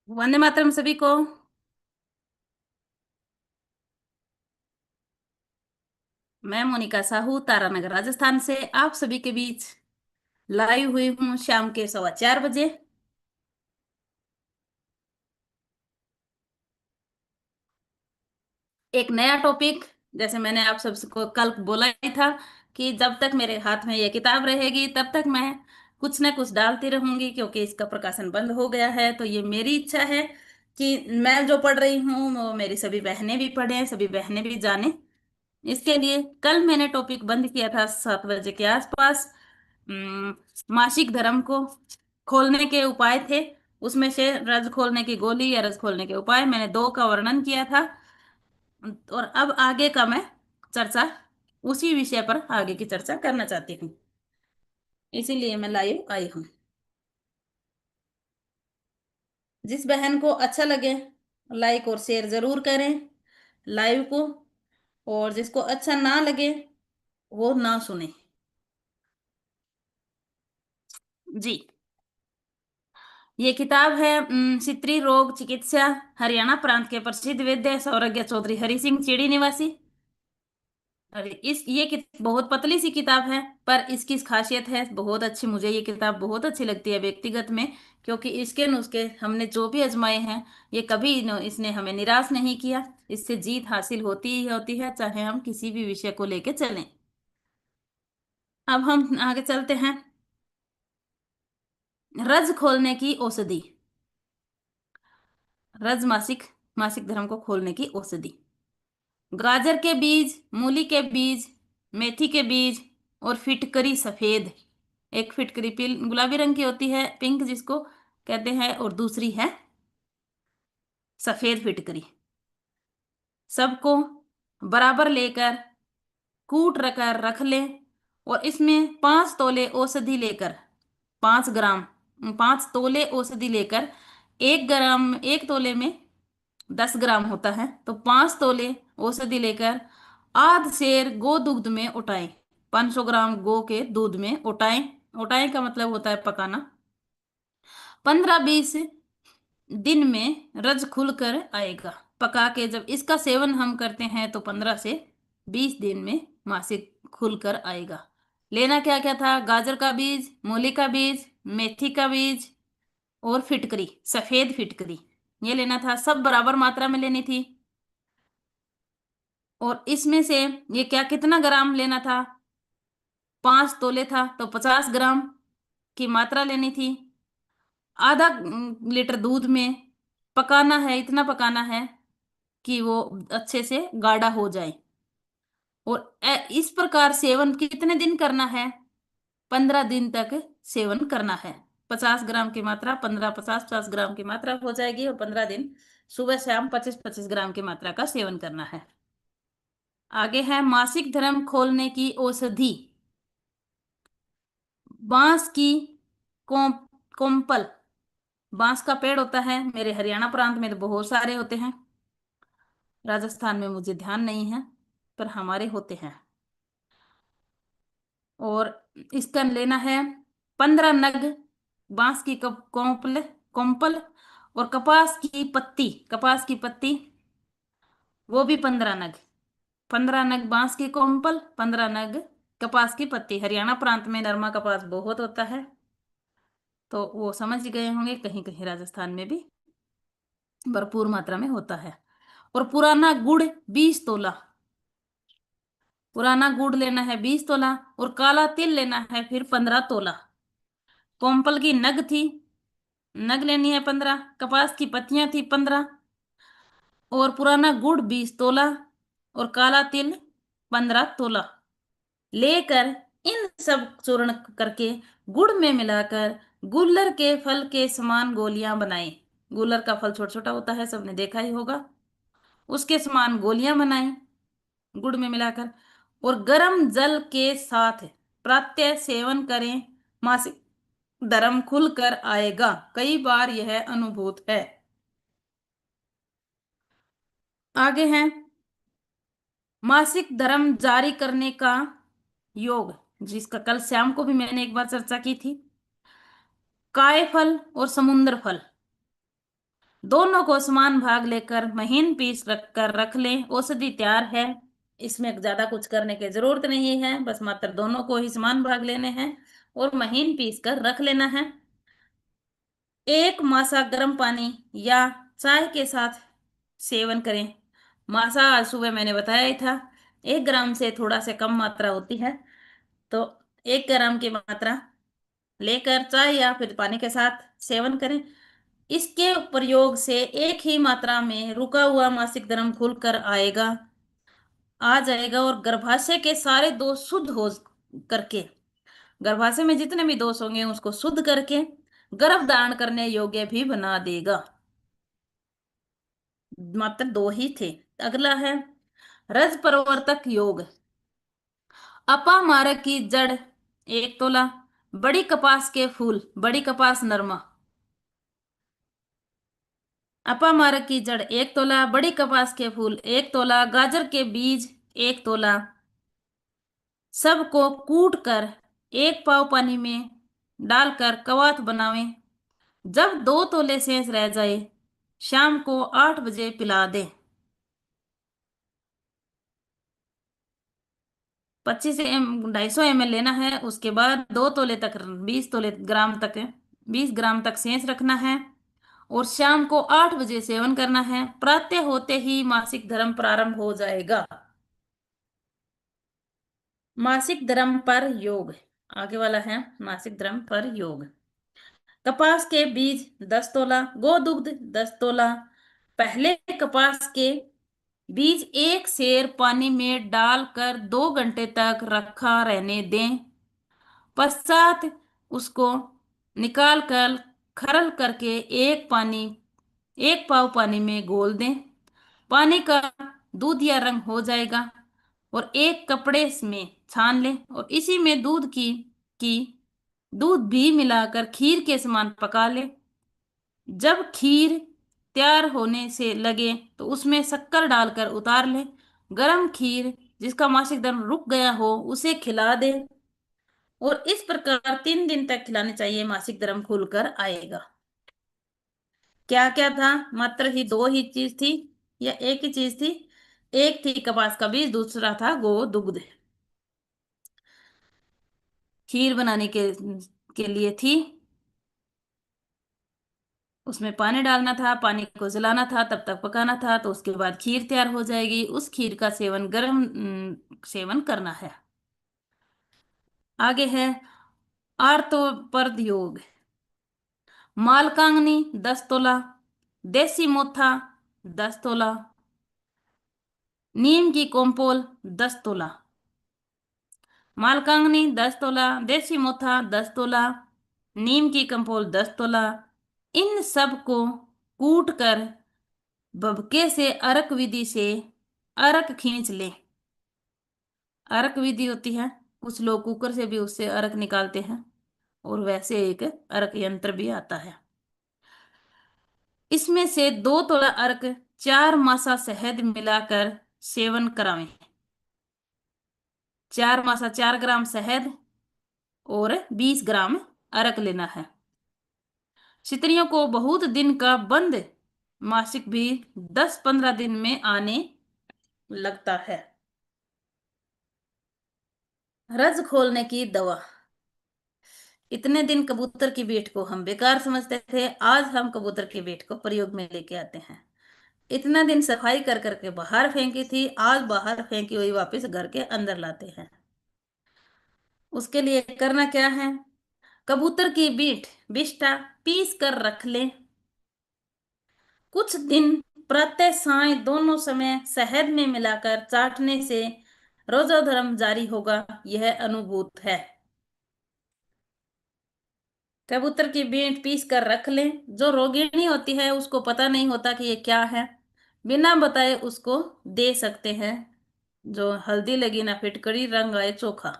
वंदे मातरम सभी को। मैं मोनिका साहू तारानगर राजस्थान से आप सभी के बीच लाइव हुई हूँ शाम के 4:15 बजे। एक नया टॉपिक। जैसे मैंने आप सबको कल बोला ही था कि जब तक मेरे हाथ में ये किताब रहेगी तब तक मैं कुछ ना कुछ डालती रहूंगी, क्योंकि इसका प्रकाशन बंद हो गया है। तो ये मेरी इच्छा है कि मैं जो पढ़ रही हूँ वो मेरी सभी बहनें भी पढ़ें, सभी बहनें भी जानें। इसके लिए कल मैंने टॉपिक बंद किया था 7 बजे के आसपास। अम, मासिक धर्म को खोलने के उपाय थे। उसमें से रज खोलने की गोली या रज खोलने के उपाय मैंने दो का वर्णन किया था। और अब आगे का मैं चर्चा उसी विषय पर आगे की चर्चा करना चाहती हूँ। इसीलिए मैं लाइव आई हूँ। जिस बहन को अच्छा लगे लाइक और शेयर जरूर करें लाइव को, और जिसको अच्छा ना लगे वो ना सुने। जी। ये किताब है शित्री रोग चिकित्सा, हरियाणा प्रांत के प्रसिद्ध वैद्य सौरज्ञ चौधरी हरि सिंह चीड़ी निवासी। अरे बहुत पतली सी किताब है, पर इसकी खासियत है बहुत अच्छी। मुझे ये किताब बहुत अच्छी लगती है व्यक्तिगत में, क्योंकि इसके नुस्खे हमने जो भी आजमाए हैं ये कभी इसने हमें निराश नहीं किया। इससे जीत हासिल होती ही होती है, चाहे हम किसी भी विषय को लेकर चलें। अब हम आगे चलते हैं। रज खोलने की औषधि। रज मासिक मासिक धर्म को खोलने की औषधि। गाजर के बीज, मूली के बीज, मेथी के बीज और फिटकरी सफेद। एक फिटकरी गुलाबी रंग की होती है, पिंक जिसको कहते हैं, और दूसरी है सफेद फिटकरी। सबको बराबर लेकर कूट रखकर रख लें। और इसमें 5 तोले औषधि लेकर, 5 ग्राम, 5 तोले औषधि लेकर, 1 ग्राम, 1 तोले में 10 ग्राम होता है, तो 5 तोले औषधि लेकर आध सेर गो दूध में उटाएं। 500 ग्राम गो के दूध में उटाएं। उटाएं का मतलब होता है पकाना। 15-20 दिन में रज खुल कर आएगा। पका के जब इसका सेवन हम करते हैं तो 15 से 20 दिन में मासिक खुल कर आएगा। लेना क्या क्या था? गाजर का बीज, मूली का बीज, मेथी का बीज और फिटकरी, सफेद फिटकरी। ये लेना था, सब बराबर मात्रा में लेनी थी। और इसमें से ये क्या कितना ग्राम लेना था? 5 तोले था तो 50 ग्राम की मात्रा लेनी थी। आधा लीटर दूध में पकाना है, इतना पकाना है कि वो अच्छे से गाढ़ा हो जाए। और इस प्रकार सेवन कितने दिन करना है? 15 दिन तक सेवन करना है। 50 ग्राम की मात्रा, 15, 50 ग्राम की मात्रा हो जाएगी, और 15 दिन सुबह शाम 25-25 ग्राम की मात्रा का सेवन करना है। आगे है मासिक धर्म खोलने की औषधि। बांस की कोम कोम्पल। बांस का पेड़ होता है, मेरे हरियाणा प्रांत में तो बहुत सारे होते हैं, राजस्थान में मुझे ध्यान नहीं है, पर हमारे होते हैं। और इसका लेना है 15 नग बांस की कोम्पल कोम्पल। और कपास की पत्ती, वो भी 15 नग। 15 नग बांस की कोम्पल, 15 नग कपास की पत्ती। हरियाणा प्रांत में नरमा कपास बहुत होता है, तो वो समझ गए होंगे, कहीं कहीं राजस्थान में भी भरपूर मात्रा में होता है। और पुराना गुड़ 20 तोला। पुराना गुड़ लेना है 20 तोला। और काला तिल लेना है फिर 15 तोला। कोम्पल की नग थी, नग लेनी है 15। कपास की पत्तियां थी 15। और पुराना गुड़ 20 तोला। और काला तिल 15 तोला लेकर इन सब चूर्ण करके गुड़ में मिलाकर गुल्लर के फल के समान गोलियां बनाएं। गुल्लर का फल छोटा छोटा होता है, सबने देखा ही होगा। उसके समान गोलियां बनाएं गुड़ में मिलाकर, और गर्म जल के साथ प्रातः सेवन करें। मासिक धर्म खुलकर आएगा। कई बार यह अनुभूत है। आगे है मासिक धर्म जारी करने का योग, जिसका कल शाम को भी मैंने एक बार चर्चा की थी। काय फल और समुद्र फल। दोनों को समान भाग लेकर महीन पीस रख कर रख लें। औषधि तैयार है। इसमें ज्यादा कुछ करने की जरूरत नहीं है, बस मात्र दोनों को ही समान भाग लेने हैं और महीन पीस कर रख लेना है। एक मासा गर्म पानी या चाय के साथ सेवन करें। मासा आज सुबह मैंने बताया ही था, 1 ग्राम से थोड़ा से कम मात्रा होती है। तो 1 ग्राम की मात्रा लेकर चाय या फिर पानी के साथ सेवन करें। इसके प्रयोग से एक ही मात्रा में रुका हुआ मासिक धर्म खुलकर आ जाएगा और गर्भाशय के सारे दोष शुद्ध हो करके, गर्भाशय में जितने भी दोष होंगे उसको शुद्ध करके गर्भ धारण करने योग्य भी बना देगा। मात्र दो ही थे। अगला है रज प्रवर्तक योग। अपामारक की जड़ 1 तोला, बड़ी कपास के फूल, बड़ी कपास नरमा। अपामारक की जड़ 1 तोला, बड़ी कपास के फूल 1 तोला, गाजर के बीज 1 तोला, सबको कूट कर 1 पाव पानी में डालकर कवाथ बनावें। जब 2 तोले शेष रह जाए, शाम को 8 बजे पिला दें। 250 ml लेना है। उसके बाद 2 तोले तक, 20 ग्राम तक शेष रखना है और शाम को 8 बजे सेवन करना है। प्रातः होते ही मासिक धर्म प्रारंभ हो जाएगा। मासिक धर्म पर योग। आगे वाला है मासिक धर्म पर योग। कपास के बीज 10 तोला, गोदुग्ध 10 तोला। पहले कपास के बीज एक सेर पानी में डालकर 2 घंटे तक रखा रहने दें। पश्चात उसको निकाल कर खरल करके 1 पाव पानी में घोल दें। पानी का दूधिया रंग हो जाएगा और एक कपड़े में छान लें और इसी में की दूध भी मिलाकर खीर के समान पका लें। जब खीर तैयार होने से लगे तो उसमें शक्कर डालकर उतार लें। गरम खीर जिसका मासिक धर्म रुक गया हो उसे खिला दे और इस प्रकार 3 दिन तक खिलाने चाहिए। मासिक धर्म खुलकर आएगा। क्या क्या था? मात्र ही दो ही चीज थी या एक ही चीज थी? एक थी कपास का बीज, दूसरा था गोदुग्ध। खीर बनाने के लिए थी, उसमें पानी डालना था, पानी को जलाना था, तब तक पकाना था, तो उसके बाद खीर तैयार हो जाएगी। उस खीर का सेवन गर्म सेवन करना है। आगे है आर्तोपद योग। मालकांगनी 10 तोला, देसी मोथा 10 तोला, नीम की कोम्पोल 10 तोला। मालकांगनी 10 तोला, देसी मोथा 10 तोला, नीम की कंपोल 10 तोला। इन सब को कूट कर भभके से अर्क विधि से अर्क खींच लें। अर्क विधि होती है, कुछ लोग कुकर से भी उससे अर्क निकालते हैं और वैसे एक अर्क यंत्र भी आता है। इसमें से 2 तोला अर्क 4 मासा शहद मिलाकर सेवन करावें। 4 मासा 4 ग्राम शहद और 20 ग्राम अर्क लेना है। स्त्रियों को बहुत दिन का बंद मासिक भी 10-15 दिन में आने लगता है। रज खोलने की दवा। इतने दिन कबूतर की बीट को हम बेकार समझते थे, आज हम कबूतर की बीट को प्रयोग में लेके आते हैं। इतना दिन सफाई कर करके बाहर फेंकी थी, आज बाहर फेंकी हुई वापस घर के अंदर लाते हैं। उसके लिए करना क्या है? कबूतर की बीट बिष्टा पीस कर रख लें। कुछ दिन प्रातः साय दोनों समय शहद में मिलाकर चाटने से रोजोधर्म जारी होगा, यह अनुभूत है। कबूतर की बीट पीस कर रख लें। जो रोगिणी होती है उसको पता नहीं होता कि ये क्या है, बिना बताए उसको दे सकते हैं। जो हल्दी लगी ना फिटकड़ी, रंग आए चोखा।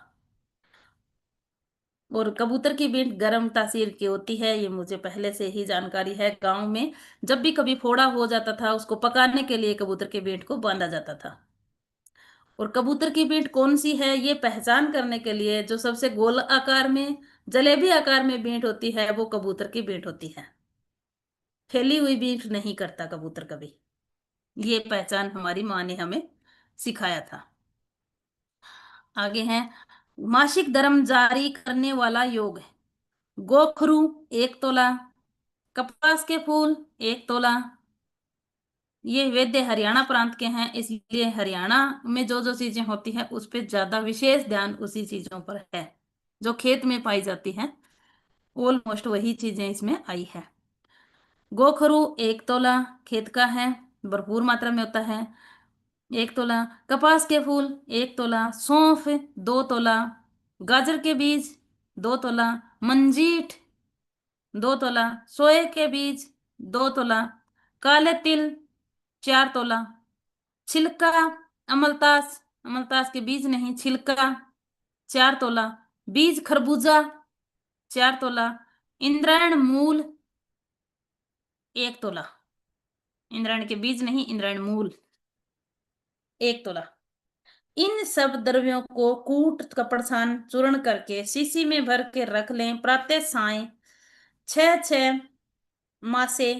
और कबूतर की बीट गर्म तासीर की होती है, ये मुझे पहले से ही जानकारी है। गांव में जब भी कभी फोड़ा हो जाता था, उसको पकाने के लिए कबूतर की बीट को बांधा जाता था। और कबूतर की बीट कौन सी है ये पहचान करने के लिए, जो सबसे गोल आकार में, जलेबी आकार में बीट होती है, वो कबूतर की बीट होती है। फैली हुई भी नहीं करता कबूतर कभी। ये पहचान हमारी माँ ने हमें सिखाया था। आगे है, मासिक धर्म जारी करने वाला योग है। गोखरू 1 तोला, कपास के फूल 1 तोला। ये वेद्य हरियाणा प्रांत के हैं, इसलिए हरियाणा में जो जो चीजें होती है उस पे ज्यादा विशेष ध्यान उसी चीजों पर है जो खेत में पाई जाती है। ऑलमोस्ट वही चीजें इसमें आई है। गोखरू 1 तोला, खेत का है, भरपूर मात्रा में होता है। 1 तोला कपास के फूल, 1 तोला सौंफ, 2 तोला गाजर के बीज, 2 तोला मंजीठ, 2 तोला सोए के बीज, 2 तोला काले तिल, 4 तोला छिलका अमलतास, अमलतास के बीज नहीं छिलका, 4 तोला बीज खरबूजा, 4 तोला इंद्रायण मूल, 1 तोला इंद्रायण के बीज नहीं इंद्रायण मूल, 1 तोला। इन सब द्रव्यों को कूट कपड़सान चूर्ण करके शीशी में भर के रख लें। प्रातः साय 6 6 मासे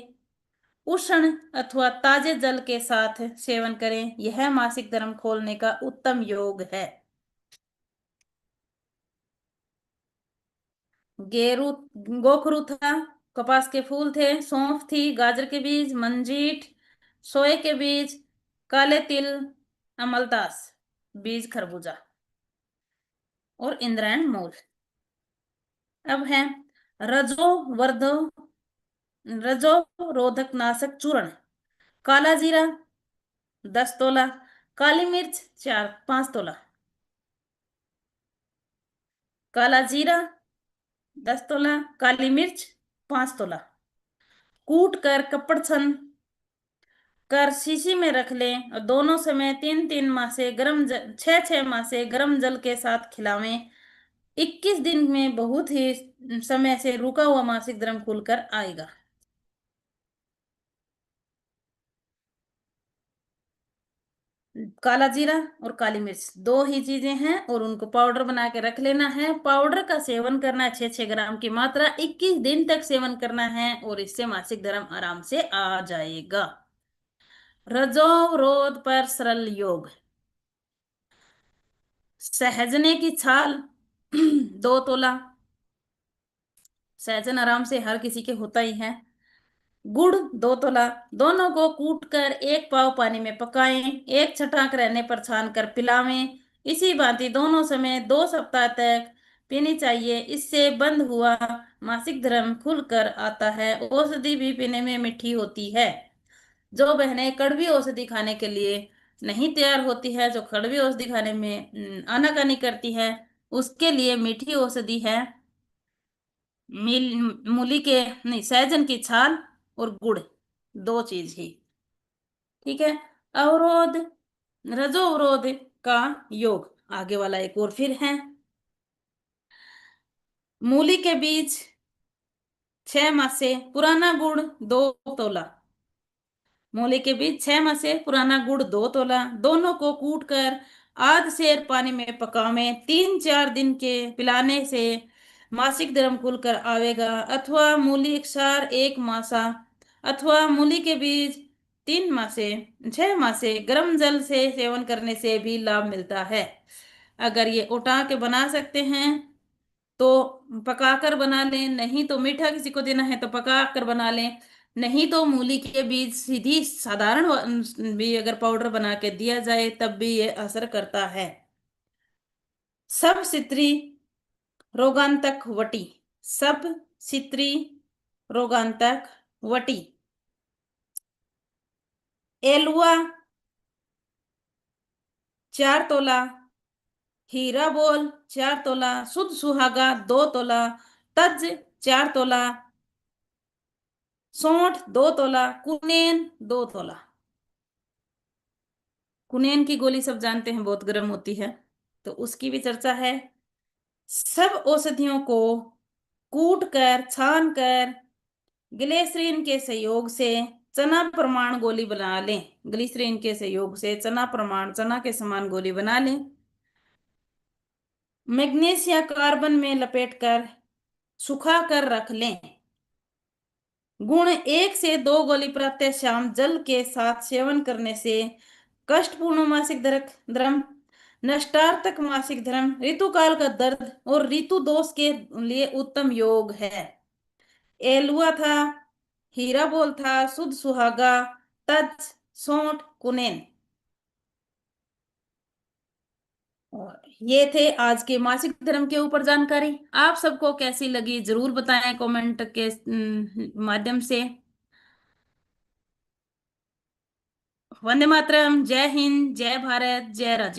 उष्ण अथवा ताजे जल के साथ सेवन करें। यह मासिक धर्म खोलने का उत्तम योग है। गेरू गोखरू था, कपास के फूल थे, सौंफ थी, गाजर के बीज, मंजीठ, सोए के बीज, काले तिल, अमलतास, बीज खरबूजा और इंद्रायण मूल। अब है रजो वर्धो रजो रोधक नाशक चूर्ण। काला जीरा 10 तोला, काली मिर्च 5 तोला। काला जीरा 10 तोला, काली मिर्च 5 तोला। कूट कर कपड़ छन कर शीशी में रख लें और दोनों समय 3 3 माह से गर्म 6 6 माह से गर्म जल के साथ खिलावें। 21 दिन में बहुत ही समय से रुका हुआ मासिक धर्म खुलकर आएगा। काला जीरा और काली मिर्च दो ही चीजें हैं और उनको पाउडर बना के रख लेना है। पाउडर का सेवन करना है 6 6 ग्राम की मात्रा, 21 दिन तक सेवन करना है और इससे मासिक धर्म आराम से आ जाएगा। रजोवरोध पर सरल योग। सहजने की छाल 2 तोला, सहजन आराम से हर किसी के होता ही है। गुड़ 2 तोला, दोनों को कूट कर 1 पाव पानी में पकाएं, 1 छटाक रहने पर छान कर पिलावें। इसी भांति दोनों समय 2 सप्ताह तक पीनी चाहिए। इससे बंद हुआ मासिक धर्म खुलकर आता है। औषधि भी पीने में मीठी होती है। जो बहनें कड़वी औषधि खाने के लिए नहीं तैयार होती है, जो कड़वी औषधि खाने में आनाकानी करती है, उसके लिए मीठी औषधि है मूली के नहीं सहजन की छाल और गुड़, दो चीज ही। ठीक है। अवरोध रजो अवरोध का योग आगे वाला एक और फिर है। मूली के बीज 6 माह से पुराना गुड़ 2 तोला, मूली के बीज 6 माह से पुराना गुड़ 2 तोला, दोनों को कूट कर आध सेर पानी में पकावें। 3 4 दिन के पिलाने से मासिक धर्म खुलकर आवेगा। अथवा मूली क्षार 1 मासा अथवा मूली के बीज 3 माह से 6 माह से गर्म जल से सेवन करने से भी लाभ मिलता है। अगर ये उठा के बना सकते हैं तो पकाकर बना लें, नहीं तो मीठा किसी को देना है तो पका कर बना लें, नहीं तो मूली के बीज सीधी साधारण भी अगर पाउडर बना के दिया जाए तब भी ये असर करता है। सब सित्री रोगांतक वटी, सब सित्री रोगांतक वटी। एलुआ 4 तोला, हीरा बोल 4 तोला, शुद्ध सुहागा 2 तोला, तज 4 तोला, सौंठ 2 तोला, कुनेन 2 तोला। कुनेन की गोली सब जानते हैं, बहुत गर्म होती है, तो उसकी भी चर्चा है। सब औषधियों को कूट कर छान कर ग्लिसरीन के सहयोग से चना प्रमाण गोली बना लें। ग्लिसरीन के सहयोग से चना प्रमाण चना के समान गोली बना लें। मैग्नीशिया कार्बन में लपेटकर सुखा कर रख लें। गुण 1 से 2 गोली प्रत्यह शाम जल के साथ सेवन करने से कष्टपूर्ण मासिक धर्म, नष्टार्थक मासिक धर्म, ऋतुकाल का दर्द और ऋतु दोष के लिए उत्तम योग है। एलुआ था, हीरा बोल था, शुद्ध सुहागा, तज, सोंठ, कुनेन। और ये थे आज के मासिक धर्म के ऊपर जानकारी। आप सबको कैसी लगी जरूर बताएं कमेंट के माध्यम से। वंदे मातरम, जय हिंद, जय भारत, जय राजीव।